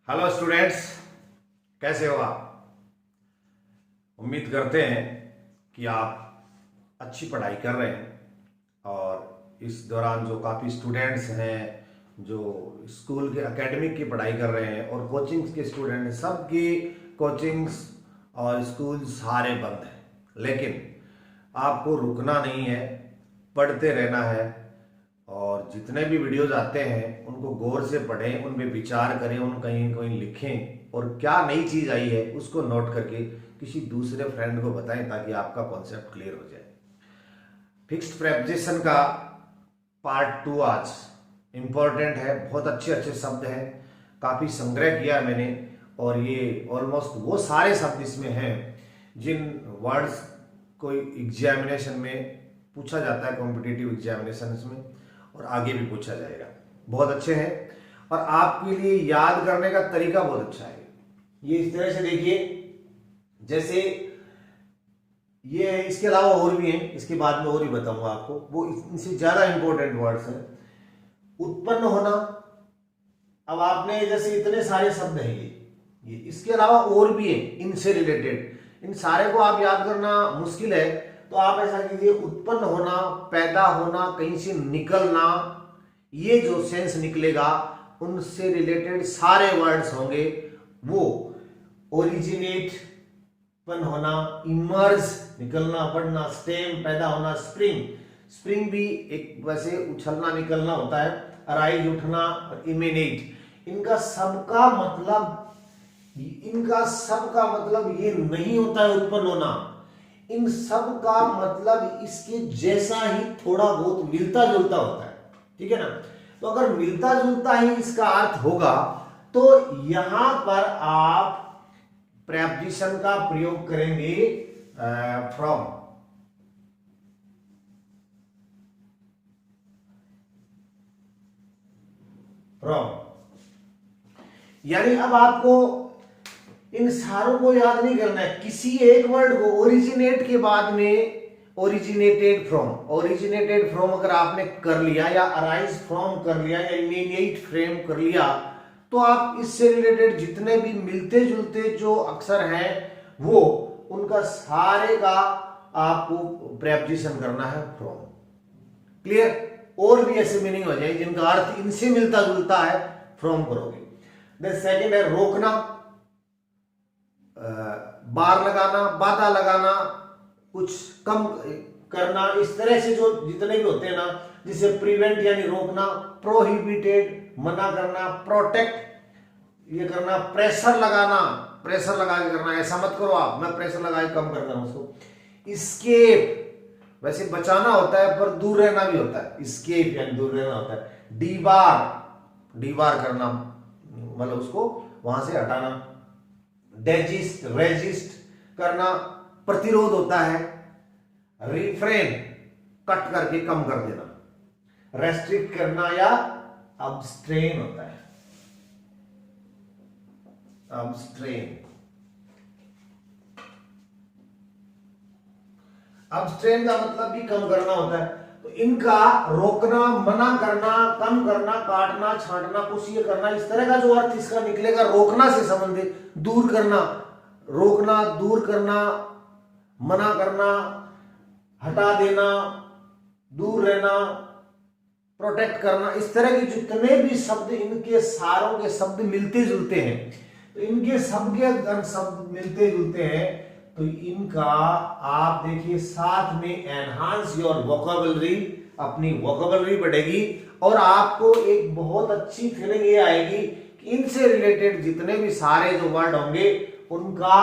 Hello students, कैसे हो आप। उम्मीद करते हैं कि आप अच्छी पढ़ाई कर रहे हैं और इस दौरान जो काफ़ी स्टूडेंट्स हैं जो स्कूल के एकेडमिक की पढ़ाई कर रहे हैं और कोचिंग्स के स्टूडेंट हैं, सबकी कोचिंग्स और स्कूल सारे बंद हैं। लेकिन आपको रुकना नहीं है, पढ़ते रहना है और जितने भी वीडियोज आते हैं उनको गौर से पढ़ें, उन पे विचार करें, उन कहीं कहीं लिखें और क्या नई चीज आई है उसको नोट करके किसी दूसरे फ्रेंड को बताएं ताकि आपका कॉन्सेप्ट क्लियर हो जाए। फिक्स्ड प्रेपोजिशन का पार्ट 2 आज इंपॉर्टेंट है। बहुत अच्छे अच्छे शब्द हैं, काफी संग्रह किया है मैंने और ये ऑलमोस्ट वो सारे शब्द इसमें हैं जिन वर्ड्स को एग्जामिनेशन में पूछा जाता है, कॉम्पिटिटिव एग्जामिनेशन में, और आगे भी पूछा जाएगा। बहुत अच्छे हैं और आपके लिए याद करने का तरीका बहुत अच्छा है। ये इस तरह से देखिए, जैसे ये है, इसके अलावा और भी हैं, इसके बाद में और भी बताऊंगा आपको। वो इनसे ज्यादा इंपॉर्टेंट वर्ड्स हैं। उत्पन्न होना, अब आपने जैसे इतने सारे शब्द हैं ये इसके अलावा और भी है इनसे रिलेटेड, इन सारे को आप याद करना मुश्किल है तो आप ऐसा कीजिए, उत्पन्न होना, पैदा होना, कहीं से निकलना, ये जो सेंस निकलेगा उनसे रिलेटेड सारे वर्ड्स होंगे। वो ओरिजिनेट उत्पन्न होना, इमर्ज निकलना बढ़ना, स्टेम पैदा होना, स्प्रिंग भी एक वैसे उछलना निकलना होता है, अराइज उठना, और इमिनेट, इनका सबका मतलब ये नहीं होता है उत्पन्न होना। इन सब का मतलब इसके जैसा ही थोड़ा बहुत मिलता जुलता होता है, ठीक है ना। तो अगर मिलता जुलता ही इसका अर्थ होगा तो यहां पर आप प्रेपोजिशन का प्रयोग करेंगे फ्रॉम। यानी अब आपको इन सारों को याद नहीं करना है, किसी एक वर्ड को ओरिजिनेट के बाद में ओरिजिनेटेड फ्रॉम अगर आपने कर लिया, या अराइज फ्रॉम कर लिया, या इमिनेट फ्रेम कर लिया, तो आप इससे रिलेटेड जितने भी मिलते जुलते जो अक्षर हैं वो उनका सारे का आपको प्रेपोजिशन करना है फ्रॉम। क्लियर। और भी ऐसे मीनिंग हो जाए जिनका अर्थ इनसे मिलता जुलता है, फ्रॉम करोगे। द सेकेंड है रोकना, बार लगाना, बाधा लगाना, कुछ कम करना, इस तरह से जो जितने भी होते हैं ना, जिसे प्रिवेंट यानी रोकना, प्रोहिबिटेड मना करना, प्रोटेक्ट ये करना, प्रेशर लगाना, प्रेशर लगा के करना, ऐसा मत करो आप, मैं प्रेशर लगा के कम कर रहा हूं उसको। इस्केप वैसे बचाना होता है पर दूर रहना भी होता है, इस्केप यानी दूर रहना होता है। डीबार करना मतलब उसको वहां से हटाना। रेजिस्ट करना प्रतिरोध होता है। रिफ्रेन कट करके कम कर देना। रेस्ट्रिक्ट करना या अब्स्ट्रेन होता है, अब्स्ट्रेन का मतलब भी कम करना होता है। तो इनका रोकना, मना करना, कम करना, काटना, छांटना, कुछ ये करना, इस तरह का जो अर्थ इसका निकलेगा रोकना से संबंधित, दूर करना, रोकना, दूर करना, मना करना, हटा देना, दूर रहना, प्रोटेक्ट करना, इस तरह के जितने भी शब्द, इनके सारों के शब्द मिलते जुलते हैं। तो इनके सबके शब्द मिलते जुलते हैं तो इनका आप देखिए साथ में एनहांस योर वोकेबलरी, अपनी वोकेबलरी बढ़ेगी और आपको एक बहुत अच्छी फीलिंग ये आएगी कि इनसे रिलेटेड जितने भी सारे जो वर्ड होंगे उनका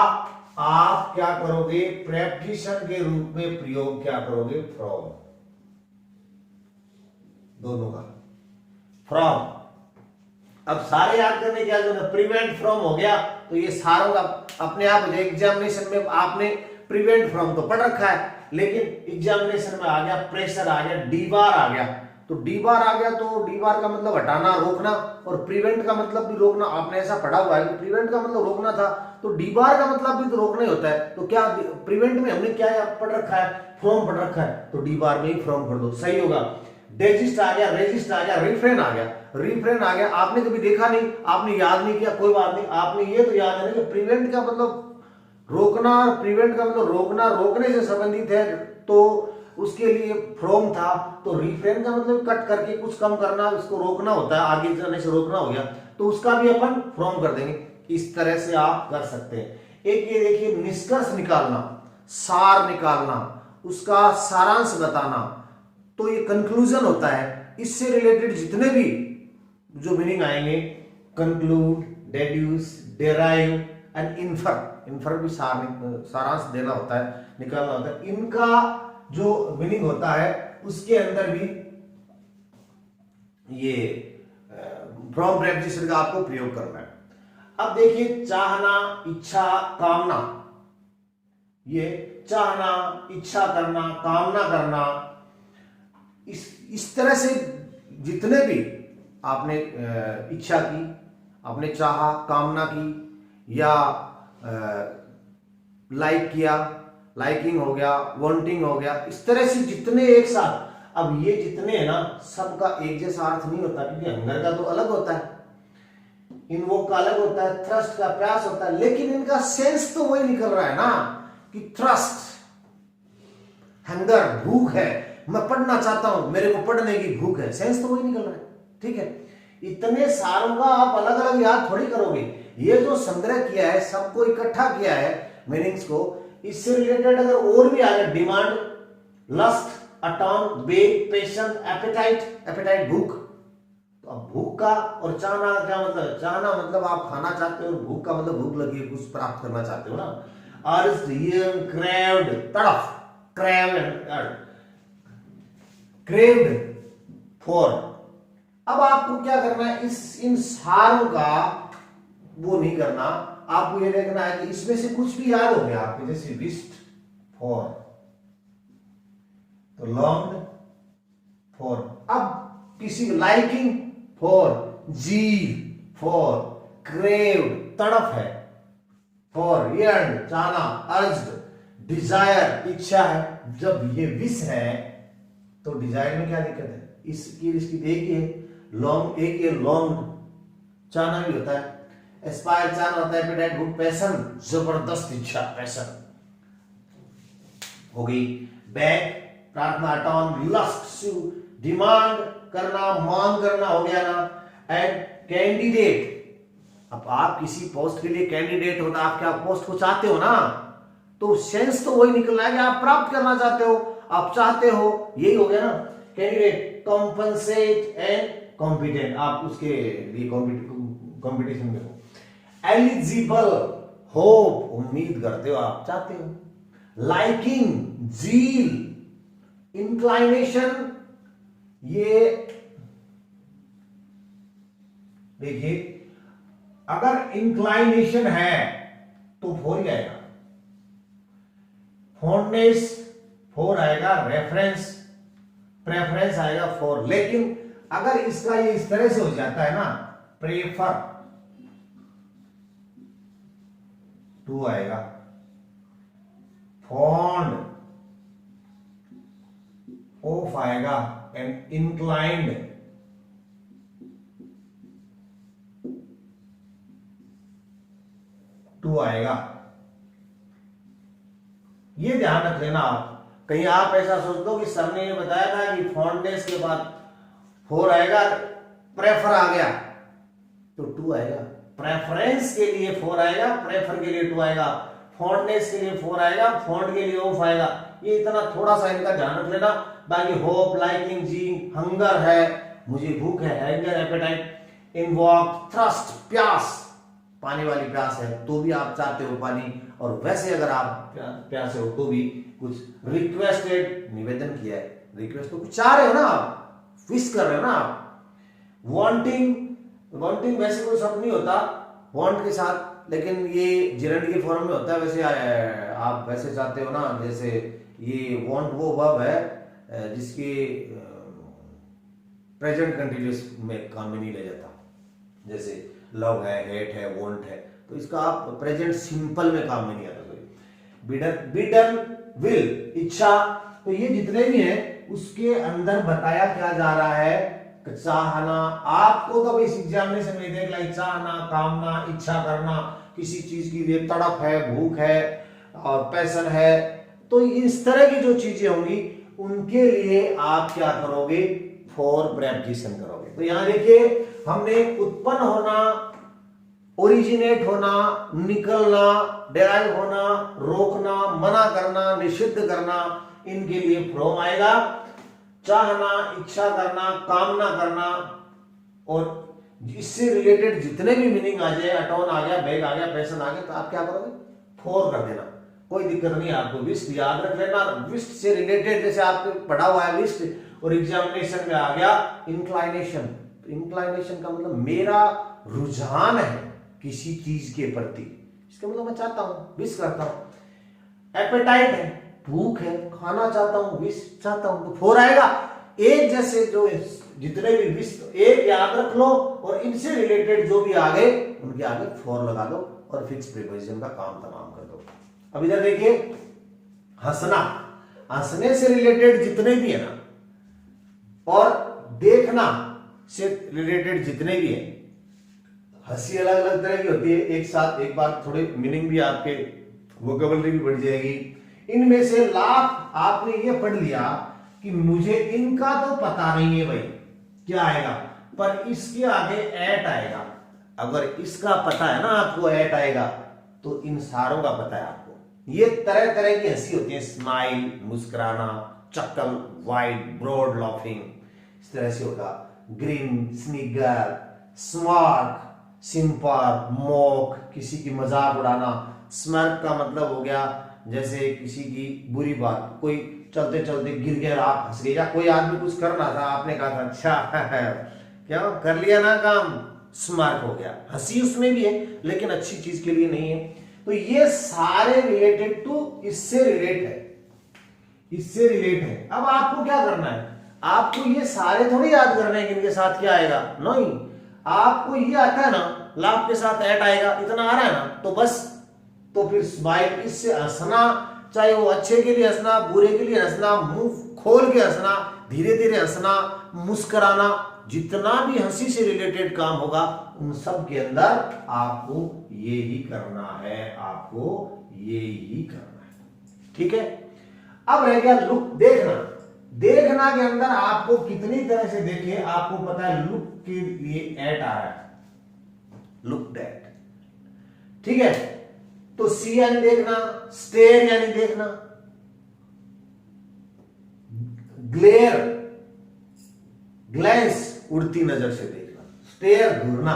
आप क्या करोगे, प्रेपोजिशन के रूप में प्रयोग क्या करोगे, फ्रॉम। दोनों का फ्रॉम। अब सारे याद करने की जरूरत, प्रिवेंट फ्रॉम हो गया तो ये सारों का अपने आप हो जाए। एग्जामिनेशन में आपने प्रिवेंट फ्रॉम तो पढ़ रखा है, लेकिन एग्जामिनेशन में आ गया प्रेशर, आ गया डीबार, आ गया तो डीबार आ गया, तो डीबार का मतलब हटाना, रोकना, और प्रिवेंट का मतलब भी रोकना। आपने ऐसा पढ़ा हुआ है कि प्रिवेंट का मतलब रोकना था, तो डीबार का मतलब भी तो रोकना ही होता है। तो क्या प्रिवेंट में हमने क्या पढ़ रखा है, फ्रॉम पढ़ रखा है, तो डीबार में ही फ्रॉम कर दो, सही होगा। डेजिस्ट आ गया, रेजिस्ट आ गया, रिफ्रेन आ गया। रिफ्रेन आ गया, आपने कभी देखा नहीं, आपने याद नहीं किया, कोई बात नहीं, आपने ये तो याद है ना कि प्रिवेंट का मतलब रोकना, प्रिवेंट का मतलब रोकना, रोकने से संबंधित है, तो उसके लिए फ्रॉम था, तो रिफ्रेन का मतलब कट करके कुछ कम करना, उसको रोकना होता है, आगे जाने से रोकना हो गया, तो उसका भी अपन फ्रॉम कर देंगे। इस तरह से आप कर सकते हैं। एक ये देखिए निष्कर्ष निकालना, सार निकालना, उसका सारांश बताना, तो ये कंक्लूजन होता है। इससे रिलेटेड जितने भी जो मीनिंग आएंगे, conclude, deduce, derive and infer, infer भी सारांश देना होता है, निकालना होता है, इनका जो मीनिंग होता है उसके अंदर भी ये फ्रॉम प्रेपोजिशन का आपको प्रयोग करना है। अब देखिए चाहना, इच्छा, कामना, ये चाहना, इच्छा करना, कामना करना, इस तरह से जितने भी आपने इच्छा की, आपने चाहा, कामना की, या लाइक किया, लाइकिंग हो गया, वांटिंग हो गया, इस तरह से जितने एक साथ, अब ये जितने हैं ना, सबका एक जैसा अर्थ नहीं होता, क्योंकि हंगर का तो अलग होता है, इनवोक का अलग होता है, थ्रस्ट का प्रयास होता है, लेकिन इनका सेंस तो वही निकल रहा है ना कि थ्रस्ट, हंगर, भूख है, मैं पढ़ना चाहता हूं, मेरे को पढ़ने की भूख है, सेंस तो वही निकल रहा है। ठीक है, इतने सारों का आप अलग अलग याद थोड़ी करोगे, ये जो संग्रह किया है, सबको इकट्ठा किया है मीनिंग्स को, इससे रिलेटेड अगर और भी आ गया, डिमांड, लस्ट, अटॉन, बेग, पेशन, एपेटाइट, एपेटाइट भूख, तो अब भूख का और चाहना का क्या मतलब, चाहना मतलब आप खाना चाहते हो, और भूख का मतलब भूख लगी है, कुछ प्राप्त करना चाहते हो ना, अर्ज, यंग, क्रेव्ड, तड़फ, क्रेव्ड फॉर। अब आपको क्या करना है, इन सारों का वो नहीं करना, आपको ये देखना है कि इसमें से कुछ भी याद हो गया आपको, जैसे विस्ट फॉर, तो लॉन्ग फॉर, अब किसी liking for, zeal for, crave तड़प है, फॉर यर्न चाहना, अर्ज्ड, डिजायर इच्छा है। जब ये विश है तो डिजायर में क्या दिक्कत है, इसकी देखिए लॉन्ग, एक ये लॉन्ग चाहना भी होता है, एस्पायर चाहना होता है, एपेटाइट भूख, पैशन जबरदस्त इच्छा, पैशन हो गई, बैग प्रार्थना, अटॉन, लस्ट, डिमांड करना, मांग करना हो गया ना, एंड कैंडिडेट, अब आप किसी पोस्ट के लिए कैंडिडेट होता, आप क्या पोस्ट को चाहते हो ना, तो सेंस तो वही निकल रहा है कि आप प्राप्त करना चाहते हो, आप चाहते हो, यही हो गया ना कैंडिडेट, कॉम्पनसेट एंड कॉम्पिटेंट, आप उसके लिए कॉम्पिटिशन में हो, एलिजिबल, होप, उम्मीद करते हो, आप चाहते हो, लाइकिंग, जील, इंक्लाइनेशन, ये देखिए अगर इंक्लाइनेशन है तो फोर ही आएगा, फॉन्डनेस फोर आएगा, रेफरेंस, प्रेफरेंस आएगा फोर, लेकिन अगर इसका ये इस तरह से हो जाता है ना, प्रेफर टू आएगा, फॉन्ड ऑफ आएगा, एंड इंक्लाइंड टू आएगा। ये ध्यान रख लेना आप, कहीं आप ऐसा सोच दो कि सर ने ये बताया था कि फॉन्डनेस के बाद फोर आएगा, प्रेफर आ गया तो टू आएगा, प्रेफरेंस के लिए फोर आएगा, प्रेफर के लिए टू आएगा, फॉन्डनेस के लिए फोर आएगा, फॉन्ड के लिए ऑफ आएगा। ये इतना थोड़ा सा इनका ध्यान रख लेना। बाकी होप, लाइकिंग, जी, हंगर है, मुझे भूख है, हैंगर, एपेटाइट, इनवॉक, थ्रस्ट, प्यास, पानी वाली प्यास है तो भी आप चाहते हो पानी, और वैसे अगर आप प्यासे हो तो भी कुछ रिक्वेस्टेड, निवेदन किया है, रिक्वेस्ट तो कुछ चाह रहे हो ना आप, विश कर रहे हो ना आप। वांटिंग, वांटिंग वैसे कोई शब्द नहीं होता वांट के साथ, लेकिन ये जिरंड के फॉर्म में होता है, वैसे आप वैसे चाहते हो ना, जैसे ये वांट वो वर्ब है जिसके प्रेजेंट कंटिन्यूअस में काम में नहीं ले जाता, जैसे लव है, हेट है, वांट है, तो इसका आप प्रेजेंट सिंपल में काम में नहीं आता। बिडन, विल, इच्छा, तो ये जितने भी हैं उसके अंदर बताया क्या जा रहा है, चाहना, आपको कभी इस एग्जामिनेशन में देख ला, चाहना, कामना, इच्छा करना, किसी चीज के लिए तड़प है, भूख है और पैशन है, तो इस तरह की जो चीजें होंगी उनके लिए आप क्या करोगे, फॉर प्रेपोजिशन करोगे। तो यहां देखिए हमने उत्पन्न होना, ओरिजिनेट होना, निकलना, डेराइव होना, रोकना, मना करना, निषिद्ध करना, इनके लिए फ्रॉम आएगा। चाहना, इच्छा करना, कामना करना और इससे रिलेटेड जितने भी मीनिंग आ जाए, अटोन आ गया, बैग आ गया, पैशन आ गया, तो आप क्या करोगे, फॉर कर देना, कोई दिक्कत नहीं आपको। विस्ट याद रख लेना, विस्ट से रिलेटेड जैसे आपको पढ़ा हुआ है विस्ट और एग्जामिनेशन में आ गया इंक्लाइनेशन। इंक्लाइनेशन का मतलब मेरा रुझान है किसी चीज के प्रति, इसका मतलब मैं चाहता हूं, विश करता हूं। एपेटाइट है, भूख है, खाना चाहता हूं, विश चाहता हूं, तो फोर आएगा। एक जैसे जो जितने भी विश, एक याद रख लो और इनसे रिलेटेड जो भी आ गए उनके आगे फोर लगा दो और फिक्स प्रीपोजिशन का काम तमाम कर दो। अब इधर देखिए हंसना, हंसने से रिलेटेड जितने भी है ना और देखना से रिलेटेड जितने भी है, हंसी अलग अलग तरह की होती है, एक साथ एक बार थोड़े मीनिंग भी आपके वोकेबलरी भी बढ़ जाएगी। इनमें से लाफ आपने ये पढ़ लिया कि मुझे इनका तो पता नहीं है भाई क्या आएगा, पर इसके आगे एट आएगा। अगर इसका पता है ना आपको, एट आएगा, तो इन सारों का पता है आपको। ये तरह तरह की हंसी होती है, स्माइल मुस्कुराना, चक्कल, वाइड, ब्रॉड, लाफिंग, इस तरह से होगा। ग्रीन, स्निगर, स्मार्ट, सिंपल, मॉक, किसी की मजाक उड़ाना। स्मर्क का मतलब हो गया जैसे किसी की बुरी बात, कोई चलते चलते गिर गया, आप हंस गए, या कोई आदमी कुछ करना था, आपने कहा था अच्छा क्या कर लिया ना काम, स्मार्ट हो गया। हंसी उसमें भी है लेकिन अच्छी चीज के लिए नहीं है। तो ये सारे रिलेटेड टू, इससे रिलेट है, इससे रिलेट है। अब आपको क्या करना है, आपको ये सारे थोड़ी याद करने हैं कि इनके साथ क्या आएगा, नहीं, आपको ये आता है ना, लाभ के साथ ऐट आएगा, इतना आ रहा है ना, तो बस, तो फिर स्माइल, इससे हंसना, चाहे वो अच्छे के लिए हंसना, बुरे के लिए हंसना, मुंह खोल के हंसना, धीरे धीरे हंसना, मुस्कुराना, जितना भी हंसी से रिलेटेड काम होगा उन सब के अंदर आपको ये ही करना है, आपको ये ही करना है, ठीक है। अब रह गया लुक, देखना। देखना के अंदर आपको कितनी तरह से देखिए, आपको पता है लुक के लिए एट आ रहा है, लुक दैट, ठीक है। तो सी यानी देखना, स्टेयर यानी देखना, ग्लेयर, ग्लैंस उड़ती नजर से देखना, स्टेयर घूरना,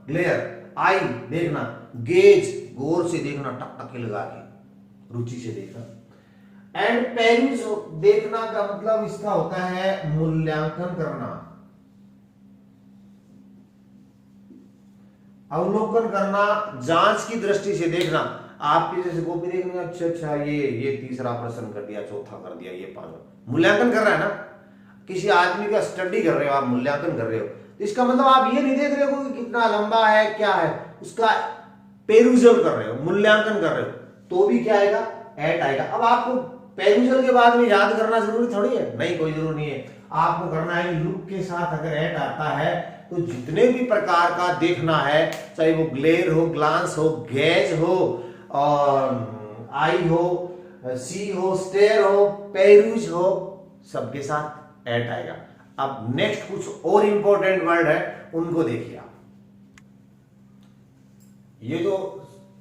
ग्लेयर आई देखना, गेज गौर से देखना, टकटकी लगा के रुचि से देखना, एंड पेरिस देखना का मतलब इसका होता है मूल्यांकन करना, अवलोकन करना, जांच की दृष्टि से देखना। आपकी जैसे कॉपी देखनी, अच्छा अच्छा ये तीसरा प्रश्न कर दिया, चौथा कर दिया, ये पांचवा, मूल्यांकन कर रहा है ना, किसी आदमी का स्टडी कर रहे हो आप, मूल्यांकन कर रहे हो, तो इसका मतलब आप ये नहीं देख रहे हो कि कितना लंबा है क्या है, उसका पेरुजल कर रहे हो, मूल्यांकन कर रहे हो, तो भी क्या आएगा, एट आएगा। अब आपको पेरुजल के बाद में याद करना जरूरी थोड़ी है, नहीं, कोई जरूरी नहीं है। आपको करना है लुक के साथ अगर एट आता है तो जितने भी प्रकार का देखना है, चाहे वो ग्लेयर हो, ग्लांस हो, गेज हो, और आई हो, सी हो, स्टेयर हो, पेरूज हो, सबके साथ एट आएगा। अब नेक्स्ट कुछ और इंपॉर्टेंट वर्ड है, उनको देखिए आप। ये जो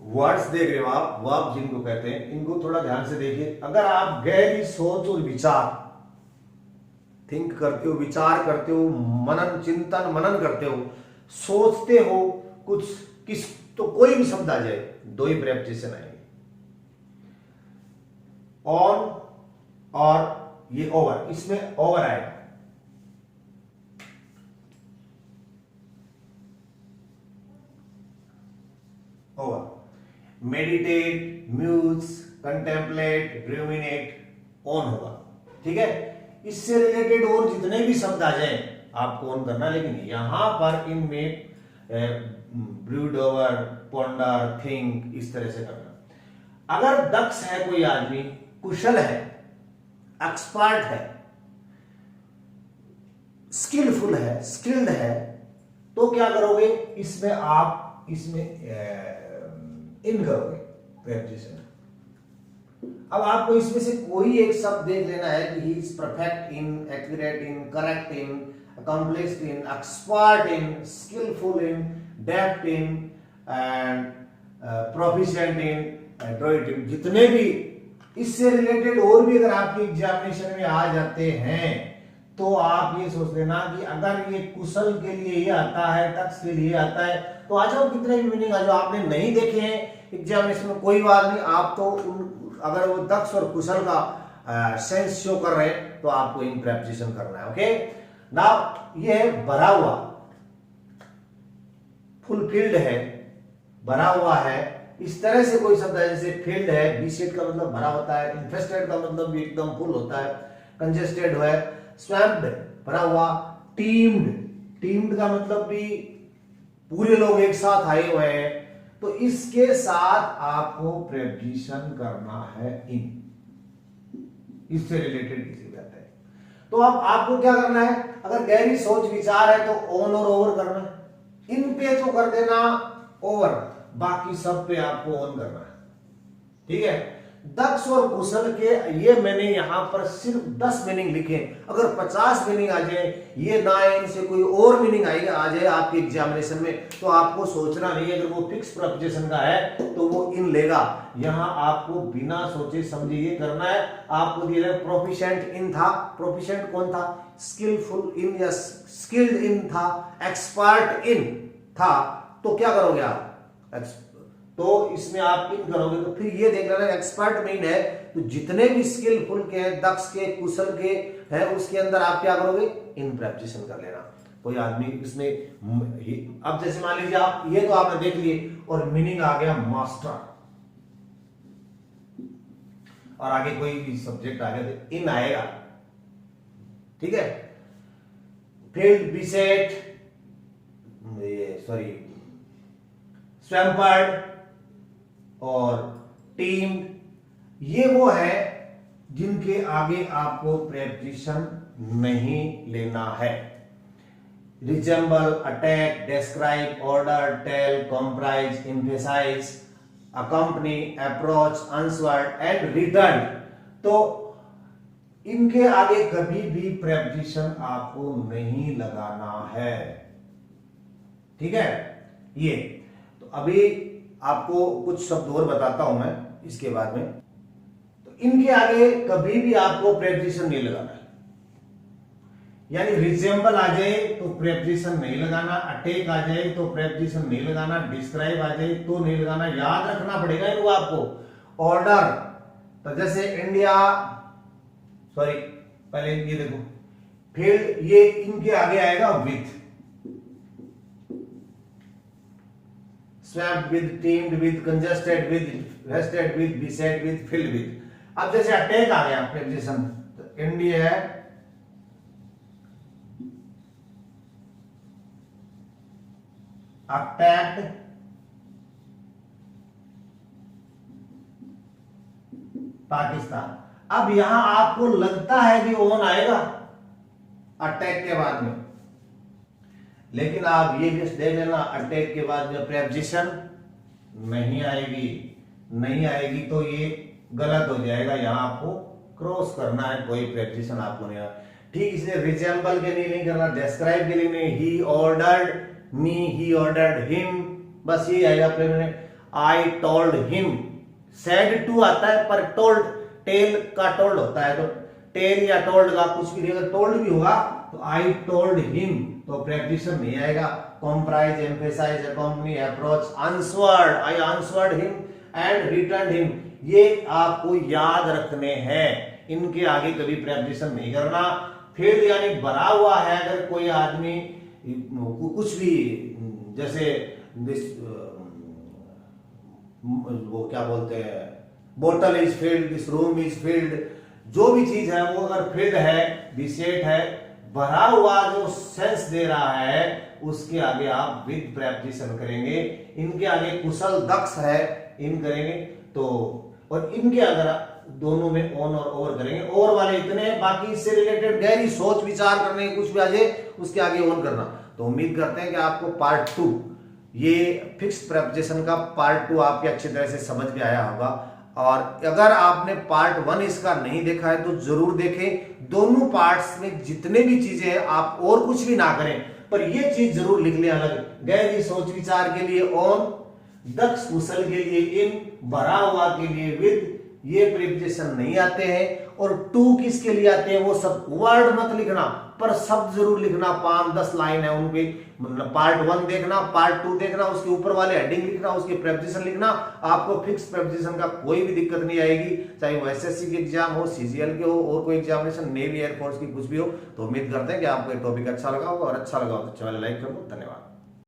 वर्ड्स देख रहे हो आप, वर्ब जिनको कहते हैं, इनको थोड़ा ध्यान से देखिए। अगर आप गहरी सोच और विचार, थिंक करते हो, विचार करते हो, मनन, चिंतन मनन करते हो, सोचते हो कुछ किस, तो कोई भी शब्द आ जाए, दो ही प्रेपोजिशन आएंगे, ऑन और ये ओवर, इसमें ओवर आएगा, over. Meditate, muse, contemplate, ruminate, on होगा, ठीक है। इससे रिलेटेड और जितने भी शब्द आ जाए आपको ऑन करना, लेकिन यहां पर इनमें ब्रूड ओवर, पॉन्डर, थिंक, इस तरह से करना। अगर दक्ष है कोई आदमी, कुशल है, एक्सपर्ट है, स्किलफुल है, स्किल्ड है, तो क्या करोगे, इसमें आप इसमें इन करोगे प्रेपोजिशन। अब आपको इसमें से कोई एक शब्द देख लेना है कि he is perfect in, accurate in, correct in, accomplished in, expert in, skilful in, depth in and proficient in, adroit in. जितने भी इससे रिलेटेड और भी अगर आपके एग्जामिनेशन में आ जाते हैं तो आप ये सोच लेना कि अगर ये कुशल के लिए ये आता है, दक्ष के लिए आता है, तो आ जाओ, कितने भी मीनिंग आ जाओ। आपने नहीं देखे हैं एग्जामिनेशन में, कोई बात नहीं, आप तो अगर वो दक्ष और कुशल का सेंस शो कर रहे हैं तो आपको इन प्रेपोजिशन करना है। ओके, नाउ ये है भरा हुआ, फुलफिल्ड है, भरा हुआ है। इस तरह से कोई शब्द है, जैसे फील्ड है, बी सेट का मतलब भरा होता है, इन्फेस्टेड का मतलब भी एकदम फुल होता है, कंजेस्टेड है, स्वैम्प्ड भरा हुआ, टीम्ड, टीम्ड का मतलब भी पूरे लोग एक साथ आए हुए हैं। तो इसके साथ आपको प्रेपोजिशन करना है इन, इससे रिलेटेड किसी बात है। तो अब आपको क्या करना है, अगर गहरी सोच विचार है तो ऑन और ओवर करना है। इन पे तो कर देना ओवर, बाकी सब पे आपको ऑन करना है, ठीक है। दक्ष और कुशल के ये मैंने यहां पर सिर्फ 10 मीनिंग लिखे, अगर 50 मीनिंग आ जाए, ये ना इनसे कोई और मीनिंग आ जाए आपके एग्जामिनेशन में, तो आपको सोचना नहीं है। अगर वो फिक्स प्रेपोजिशन का है तो वो इन लेगा। यहां आपको बिना सोचे समझे ये करना है। आपको दिया है प्रोफिशिएंट इन था, प्रोफिशिएंट कौन था, स्किलफुल इन या स्किल्ड इन था, एक्सपर्ट इन था, तो क्या करोगे आप, तो इसमें आप इन करोगे। तो फिर ये देख लेना एक्सपर्ट मीन है, तो जितने भी स्किलफुल के हैं, दक्ष के, कुशल के हैं, उसके अंदर आप क्या करोगे, इन प्रेपोजिशन कर लेना। कोई आदमी इसमें, अब जैसे मान लीजिए आप ये तो आपने देख लिए और मीनिंग आ गया मास्टर, और आगे कोई सब्जेक्ट आ गया तो इन आएगा, ठीक है। फील्ड, बीसेट, सॉरी स्वैम्पर्ड और टीम, ये वो है जिनके आगे आपको प्रेपोजिशन नहीं लेना है। Resemble, attack, describe, order, tell, comprise, emphasise, accompany, approach, answered and return, तो इनके आगे कभी भी प्रेपोजिशन आपको नहीं लगाना है, ठीक है। ये तो अभी आपको कुछ शब्द और बताता हूं मैं इसके बाद में। तो इनके आगे कभी भी आपको प्रेपोजिशन नहीं लगाना है, यानी रिजेंबल आ जाए तो प्रेपोजिशन नहीं लगाना, अटैक आ जाए तो प्रेपोजिशन नहीं लगाना, डिस्क्राइब आ जाए तो नहीं लगाना, याद रखना पड़ेगा इनको आपको। ऑर्डर, तो जैसे इंडिया, सॉरी पहले ये देखो, फील्ड, ये इनके आगे आएगा with, swamped with, teamed with, congested with, rested with, beset with, filled with। अब जैसे अटैक आ गया प्रेपोजिशन, तो इंडिया है अटैक्ड पाकिस्तान। अब यहां आपको लगता है कि ओन आएगा अटैक के बाद में, लेकिन आप ये भी देख लेना, अटैक के बाद में प्रेपोजिशन नहीं आएगी, नहीं आएगी तो ये गलत हो जाएगा, यहां आपको क्रॉस करना है, कोई प्रेपोजिशन आपको नहीं आएगा, ठीक। इसलिए रिजेंबल के लिए नहीं करना, डिस्क्राइब के लिए नहीं, he ordered me, he ordered him, बस ये आएगा। I told him, said to आता है पर टोल्ड, टेल का टोल्ड होता है, तो टेल या टोल्ड का कुछ भी नहीं, अगर टोल्ड भी होगा तो आई टोल्ड हिम तो प्रेपोजिशन नहीं आएगा। Comprise, emphasise, accompany, approach, answered, I answered him and returned him, ये आपको याद रखने हैं, इनके आगे कभी प्रेपोजिशन नहीं करना। फील्ड यानी भरा हुआ है, अगर कोई आदमी कुछ भी, जैसे वो क्या बोलते हैं, बोतल is field, this room is field, जो भी चीज है वो अगर फील्ड है, बिसेट है, भरा हुआ जो सेंस दे रहा है, उसके आगे आप विद प्रेपोजिशन करेंगे। इनके आगे कुशल, दक्ष है, इन करेंगे तो, और इनके अगर दोनों में ऑन और ओवर करेंगे। ओवर वाले इतने हैं, बाकी इससे रिलेटेड गहरी सोच विचार करने कुछ भी आ जाए उसके आगे ऑन करना। तो उम्मीद करते हैं कि आपको पार्ट 2 ये फिक्स्ड प्रेपोजिशन का पार्ट 2 आपके अच्छी तरह से समझ में आया होगा। और अगर आपने पार्ट 1 इसका नहीं देखा है तो जरूर देखें। दोनों पार्ट्स में जितने भी चीजें हैं आप और कुछ भी ना करें, पर ये चीज जरूर लिख लें अलग। गहरी सोच विचार के लिए ऑन, दक्ष कुशल के लिए इन, भरा हुआ के लिए विद, ये प्रीपोजिशन नहीं आते हैं। और टू किसके लिए आते हैं वो सब वर्ड मत लिखना, पर शब्द जरूर लिखना। 5-10 लाइन है उनकी, पार्ट 1 देखना, पार्ट 2 देखना, उसके ऊपर वाले हेडिंग लिखना, उसके प्रेपोजिशन लिखना। आपको फिक्स प्रेपोजिशन का कोई भी दिक्कत नहीं आएगी, चाहे वो एसएससी के एग्जाम हो, सीजीएल के हो, और कोई एग्जामिनेशन नेवी एयरफोर्स की कुछ भी हो। तो उम्मीद करते हैं कि आपको ये टॉपिक अच्छा लगा होगा, और अच्छा लगा हो तो चैनल लाइक कर दो। धन्यवाद।